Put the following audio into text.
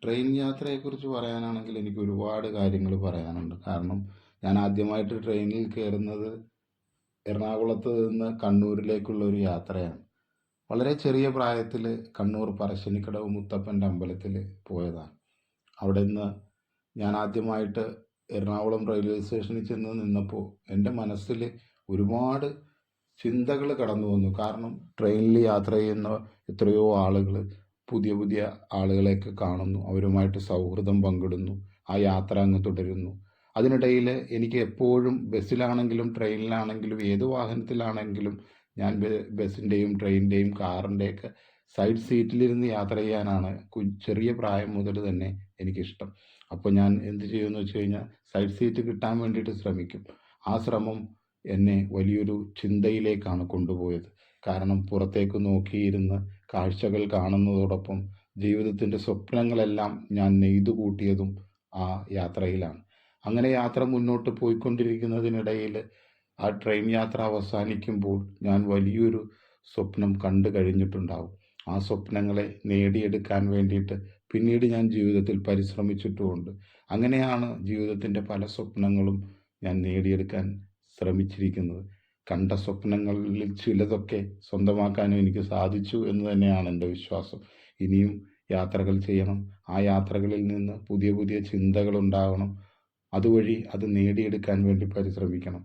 Train യാത്രയെക്കുറിച്ച് പറയാനാണെങ്കിൽ എനിക്ക് ഒരുപാട് കാര്യങ്ങൾ പറയാനുണ്ട്. കാരണം ഞാൻ ആദ്യമായിട്ട് ട്രെയിനിൽ കയറുന്നത് എറണാകുളത്ത് നിന്ന് കണ്ണൂരിലേക്കുള്ള ഒരു യാത്രയാണ്. വളരെ ചെറിയ പ്രായത്തിൽ കണ്ണൂർ പറശ്ശിനിക്കടവ് മുത്തപ്പൻ്റെ അമ്പലത്തിൽ പോയതാണ്. അവിടെ നിന്ന് ഞാൻ ആദ്യമായിട്ട് എറണാകുളം റെയിൽവേ സ്റ്റേഷനിൽ ചെന്ന് നിന്നപ്പോൾ എൻ്റെ മനസ്സിൽ ഒരുപാട് ചിന്തകൾ കടന്നു വന്നു. കാരണം ട്രെയിനിൽ യാത്ര ചെയ്യുന്ന എത്രയോ ആളുകൾ പുതിയ പുതിയ ആളുകളെയൊക്കെ കാണുന്നു, അവരുമായിട്ട് സൗഹൃദം പങ്കിടുന്നു, ആ യാത്ര അങ്ങ് തുടരുന്നു. അതിനിടയിൽ എനിക്ക് എപ്പോഴും ബസ്സിലാണെങ്കിലും ട്രെയിനിലാണെങ്കിലും ഏത് വാഹനത്തിലാണെങ്കിലും ഞാൻ ബസ്സിൻ്റെയും ട്രെയിനിൻ്റെയും കാറിൻ്റെയൊക്കെ സൈഡ് സീറ്റിലിരുന്ന് യാത്ര ചെയ്യാനാണ് ചെറിയ പ്രായം മുതൽ തന്നെ എനിക്കിഷ്ടം. അപ്പോൾ ഞാൻ എന്ത് ചെയ്യുമെന്ന് വെച്ച് കഴിഞ്ഞാൽ സൈഡ് സീറ്റ് കിട്ടാൻ വേണ്ടിയിട്ട് ശ്രമിക്കും. ആ ശ്രമം എന്നെ വലിയൊരു ചിന്തയിലേക്കാണ് കൊണ്ടുപോയത്. കാരണം പുറത്തേക്ക് നോക്കിയിരുന്ന് കാഴ്ചകൾ കാണുന്നതോടൊപ്പം ജീവിതത്തിൻ്റെ സ്വപ്നങ്ങളെല്ലാം ഞാൻ നെയ്തു കൂട്ടിയതും ആ യാത്രയിലാണ്. അങ്ങനെ യാത്ര മുന്നോട്ട് പോയിക്കൊണ്ടിരിക്കുന്നതിനിടയിൽ ആ ട്രെയിൻ യാത്ര അവസാനിക്കുമ്പോൾ ഞാൻ വലിയൊരു സ്വപ്നം കണ്ടു കഴിഞ്ഞിട്ടുണ്ടാവും. ആ സ്വപ്നങ്ങളെ നേടിയെടുക്കാൻ വേണ്ടിയിട്ട് പിന്നീട് ഞാൻ ജീവിതത്തിൽ പരിശ്രമിച്ചിട്ടുമുണ്ട്. അങ്ങനെയാണ് ജീവിതത്തിൻ്റെ പല സ്വപ്നങ്ങളും ഞാൻ നേടിയെടുക്കാൻ ശ്രമിച്ചിരിക്കുന്നത്. കണ്ട സ്വപ്നങ്ങളിൽ ചിലതൊക്കെ സ്വന്തമാക്കാനും എനിക്ക് സാധിച്ചു എന്ന് തന്നെയാണ് എൻ്റെ വിശ്വാസം. ഇനിയും യാത്രകൾ ചെയ്യണം. ആ യാത്രകളിൽ നിന്ന് പുതിയ പുതിയ ചിന്തകൾ ഉണ്ടാകണം. അതുവഴി അത് നേടിയെടുക്കാൻ വേണ്ടി പരിശ്രമിക്കണം.